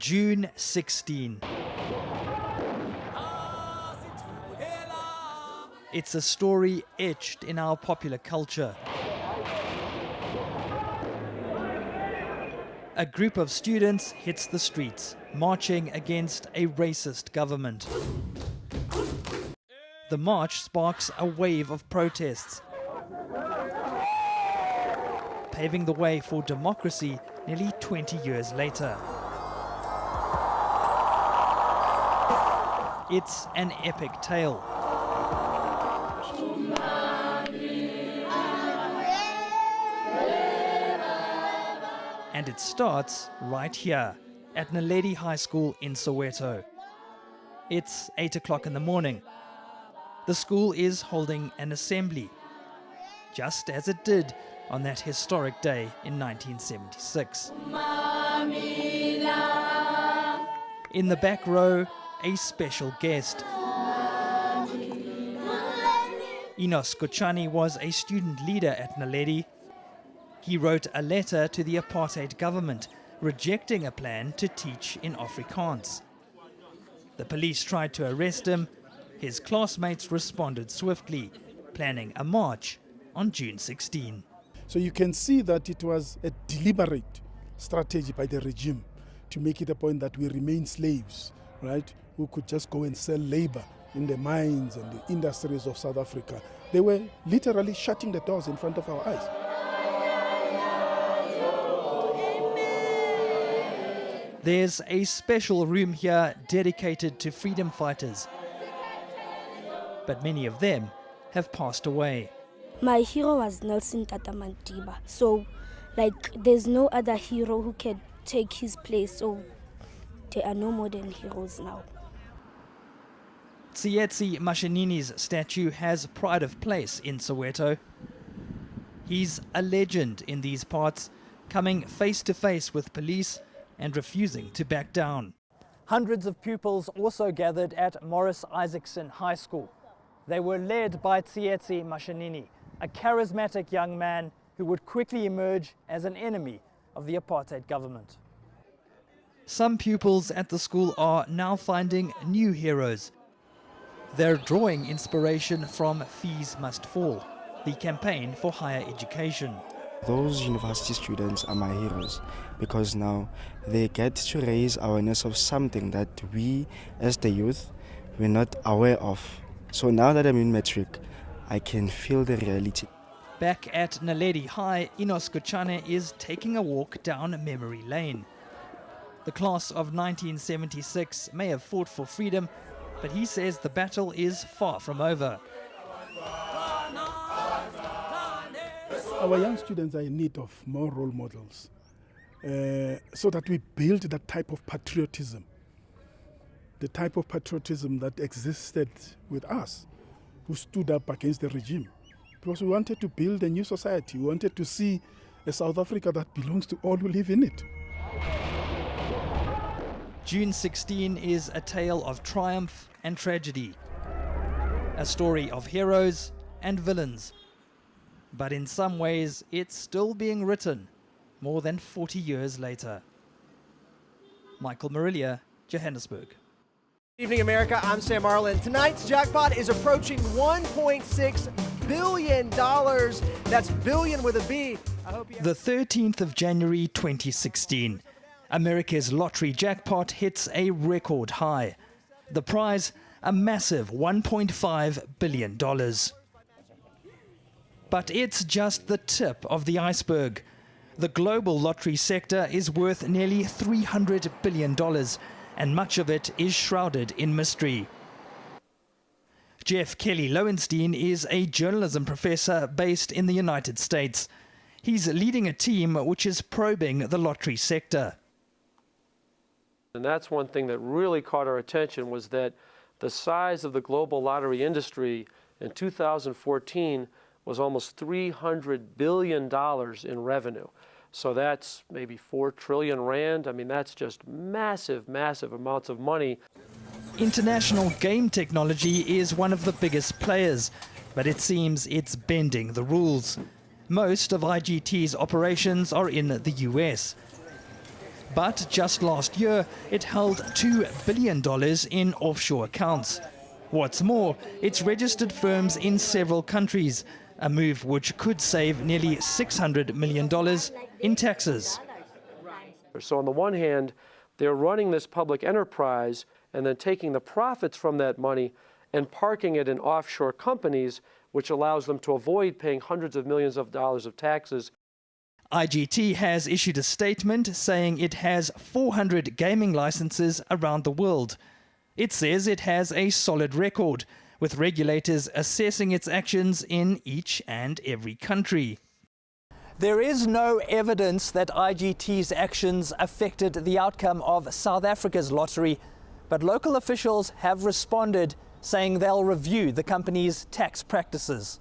June 16. It's a story etched in our popular culture. A group of students hits the streets, marching against a racist government. The march sparks a wave of protests, paving the way for democracy nearly 20 years later. It's an epic tale. And it starts right here at Naledi High School in Soweto. It's 8 o'clock in the morning. The school is holding an assembly, just as it did on that historic day in 1976. In the back row, a special guest. Enos Kochani was a student leader at Naledi. He wrote a letter to the apartheid government rejecting a plan to teach in Afrikaans. The police tried to arrest him. His classmates responded swiftly, planning a march on June 16. So you can see that it was a deliberate strategy by the regime to make it a point that we remain slaves, right? Who could just go and sell labor in the mines and the industries of South Africa. They were literally shutting the doors in front of our eyes. There's a special room here dedicated to freedom fighters, but many of them have passed away. My hero was Nelson Tata Madiba, so there's no other hero who can take his place, so there are no modern heroes now. Tsietsi Mashinini's statue has pride of place in Soweto. He's a legend in these parts, coming face to face with police and refusing to back down. Hundreds of pupils also gathered at Morris Isaacson High School. They were led by Tsietsi Mashinini, a charismatic young man who would quickly emerge as an enemy of the apartheid government. Some pupils at the school are now finding new heroes. They're drawing inspiration from Fees Must Fall, the campaign for higher education. Those university students are my heroes because now they get to raise awareness of something that we as the youth were not aware of. So now that I'm in matric, I can feel the reality. Back at Naledi High, Enos Kochane is taking a walk down memory lane. The class of 1976 may have fought for freedom, but he says the battle is far from over. Our young students are in need of more role models so that we build that type of patriotism, the type of patriotism that existed with us, who stood up against the regime. Because we wanted to build a new society. We wanted to see a South Africa that belongs to all who live in it. June 16 is a tale of triumph and tragedy, a story of heroes and villains. But in some ways, it's still being written more than 40 years later. Michael Marillier, Johannesburg. Good evening, America. I'm Sam Marlin. Tonight's jackpot is approaching $1.6 billion. That's billion with a B. The 13th of January 2016. America's lottery jackpot hits a record high. The prize, a massive $1.5 billion. But it's just the tip of the iceberg. The global lottery sector is worth nearly $300 billion, and much of it is shrouded in mystery. Jeff Kelly Lowenstein is a journalism professor based in the United States. He's leading a team which is probing the lottery sector. And that's one thing that really caught our attention, was that the size of the global lottery industry in 2014 was almost $300 billion in revenue. So that's maybe 4 trillion rand. I mean, that's just massive, massive amounts of money. International game technology is one of the biggest players, but it seems it's bending the rules. Most of IGT's operations are in the US. But just last year, it held $2 billion in offshore accounts. What's more, it's registered firms in several countries, a move which could save nearly $600 million in taxes. So on the one hand, they're running this public enterprise and then taking the profits from that money and parking it in offshore companies, which allows them to avoid paying hundreds of millions of dollars of taxes. IGT has issued a statement saying it has 400 gaming licenses around the world. It says it has a solid record, with regulators assessing its actions in each and every country. There is no evidence that IGT's actions affected the outcome of South Africa's lottery, but local officials have responded, saying they'll review the company's tax practices.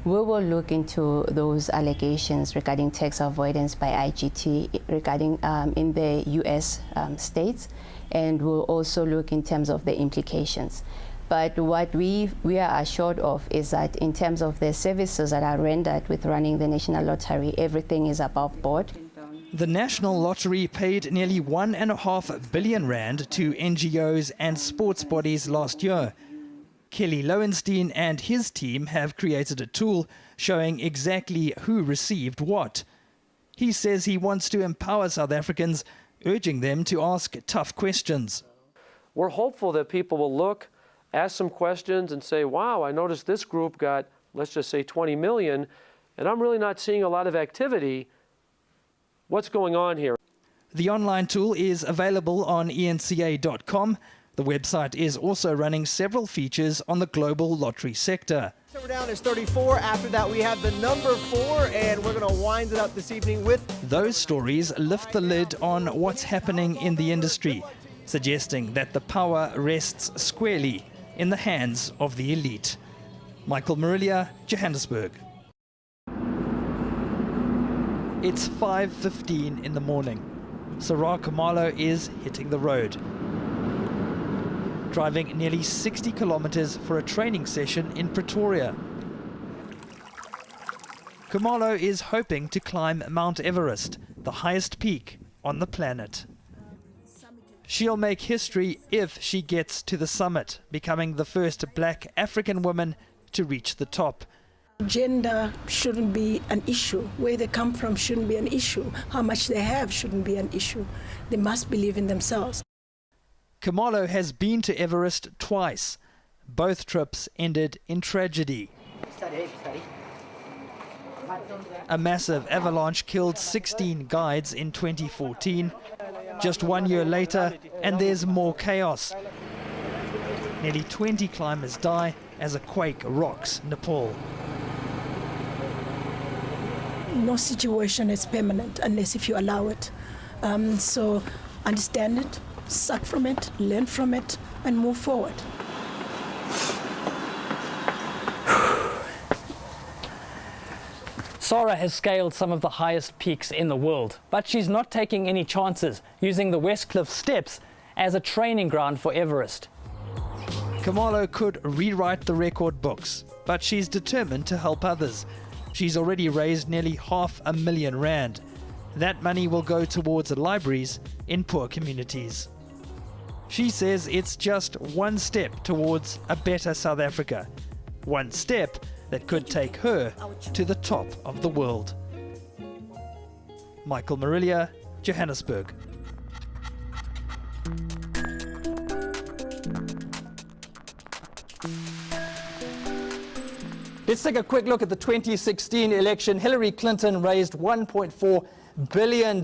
We will look into those allegations regarding tax avoidance by IGT regarding in the US states, and we'll also look in terms of the implications. But what we are assured of is that in terms of the services that are rendered with running the National Lottery, everything is above board. The National Lottery paid nearly R1.5 billion to NGOs and sports bodies last year. Kelly Lowenstein and his team have created a tool showing exactly who received what. He says he wants to empower South Africans, urging them to ask tough questions. We're hopeful that people will look, ask some questions and say, wow, I noticed this group got, let's just say 20 million, and I'm really not seeing a lot of activity. What's going on here? The online tool is available on enca.com. The website is also running several features on the global lottery sector. So we're down is 34. After that, we have the number 4, and we're going to wind it up this evening with... Those stories lift the lid on what's happening in the industry, suggesting that the power rests squarely in the hands of the elite. Michael Marillier, Johannesburg. It's 5:15 in the morning. Sarah Khumalo is hitting the road, driving nearly 60 kilometers for a training session in Pretoria. Khumalo is hoping to climb Mount Everest, the highest peak on the planet. She'll make history if she gets to the summit, becoming the first black African woman to reach the top. Gender shouldn't be an issue. Where they come from shouldn't be an issue. How much they have shouldn't be an issue. They must believe in themselves. Khumalo has been to Everest twice. Both trips ended in tragedy. A massive avalanche killed 16 guides in 2014. Just 1 year later, and there's more chaos. Nearly 20 climbers die as a quake rocks Nepal. No situation is permanent unless if you allow it. So understand it, suck from it, learn from it, and move forward. Sarah has scaled some of the highest peaks in the world, but she's not taking any chances, using the West Cliff Steps as a training ground for Everest. Khumalo could rewrite the record books, but she's determined to help others. She's already raised nearly R500,000. That money will go towards libraries in poor communities. She says it's just one step towards a better South Africa. One step that could take her to the top of the world. Michael Marillier, Johannesburg. Let's take a quick look at the 2016 election. Hillary Clinton raised $1.4 billion.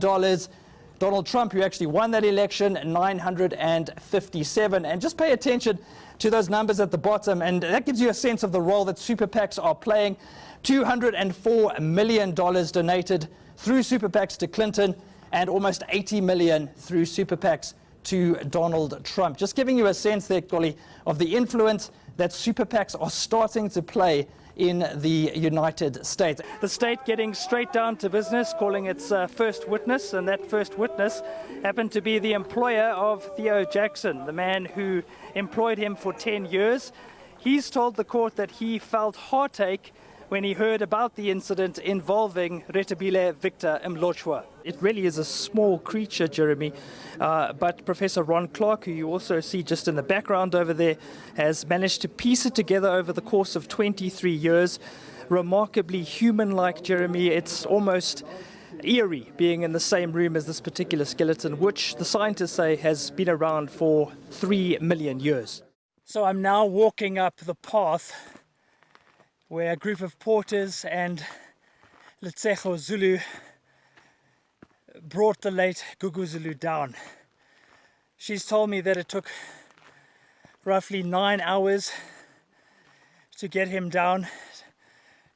Donald Trump, who actually won that election, 957. And just pay attention to those numbers at the bottom, and that gives you a sense of the role that super PACs are playing. $204 million donated through super PACs to Clinton, and almost $80 million through super PACs to Donald Trump. Just giving you a sense there, Golly, of the influence that super PACs are starting to play in the United States. The state getting straight down to business, calling its first witness, and that first witness happened to be the employer of Theo Jackson, the man who employed him for 10 years. He's told the court that he felt heartache when he heard about the incident involving Rethabile Victor Mlotshwa. It really is a small creature, Jeremy, but Professor Ron Clark, who you also see just in the background over there, has managed to piece it together over the course of 23 years. Remarkably human-like, Jeremy. It's almost eerie being in the same room as this particular skeleton, which the scientists say has been around for 3 million years. So I'm now walking up the path where a group of porters and Letsecho Zulu brought the late Gugu Zulu down. She's told me that it took roughly 9 hours to get him down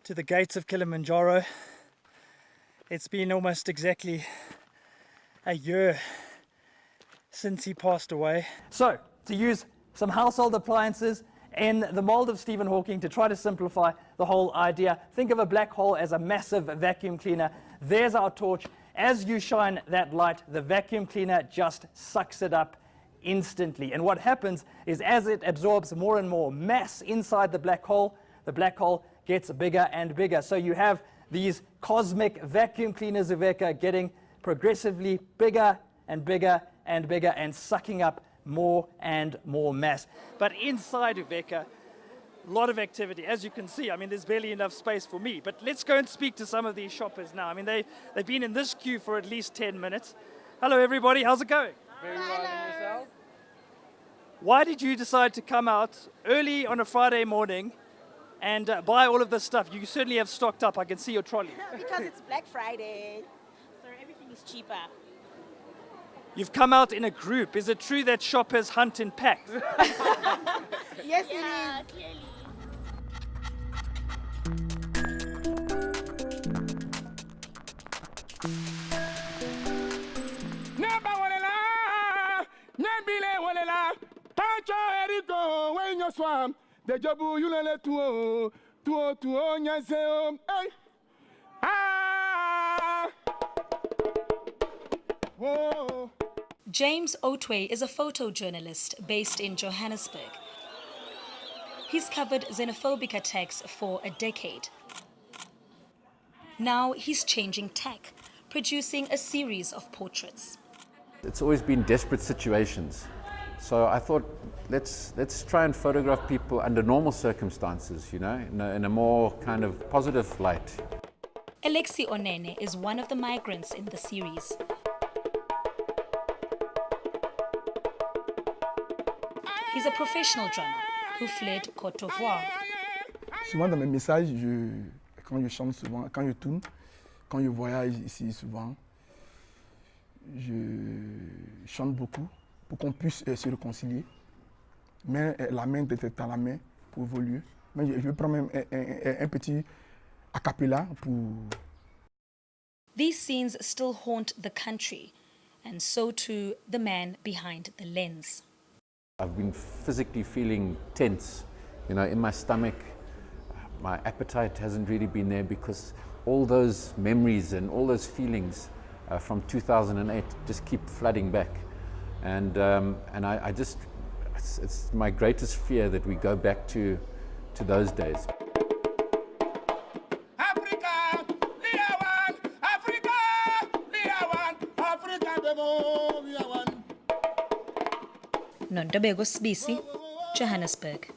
to the gates of Kilimanjaro. It's been almost exactly a year since he passed away. So, to use some household appliances in the mold of Stephen Hawking to try to simplify the whole idea, think of a black hole as a massive vacuum cleaner. There's our torch. As you shine that light, the vacuum cleaner just sucks it up instantly. And what happens is, as it absorbs more and more mass inside the black hole gets bigger and bigger. So you have these cosmic vacuum cleaners, Uveka, getting progressively bigger and bigger and bigger and sucking up more and more mass. But inside Uveka, a lot of activity. As you can see, I mean, there's barely enough space for me. But let's go and speak to some of these shoppers now. I mean, they've been in this queue for at least 10 minutes. Hello, everybody. How's it going? Very well, and yourself? Why did you decide to come out early on a Friday morning and buy all of this stuff? You certainly have stocked up. I can see your trolley. Because it's Black Friday, so everything is cheaper. You've come out in a group. Is it true that shoppers hunt in packs? Yes, it is. Clearly. James Otway is a photojournalist based in Johannesburg. He's covered xenophobic attacks for a decade. Now he's changing tack, producing a series of portraits. It's always been desperate situations. So I thought, let's try and photograph people under normal circumstances, you know, in a more kind of positive light. Alexi Onene is one of the migrants in the series. He's a professional drummer who fled Côte d'Ivoire. Souvent dans mes messages, quand je chante souvent, quand je tourne, quand je voyage ici souvent, je chante beaucoup pour qu'on puisse se réconcilier. Mais la main d'être à la main pour évoluer. Mais je vais prendre même un petit a cappella pour... These scenes still haunt the country, and so too the man behind the lens. I've been physically feeling tense, you know, in my stomach. My appetite hasn't really been there because all those memories and all those feelings from 2008 just keep flooding back. And I just, it's my greatest fear that we go back to those days. Nondabego Sbisi, Johannesburg.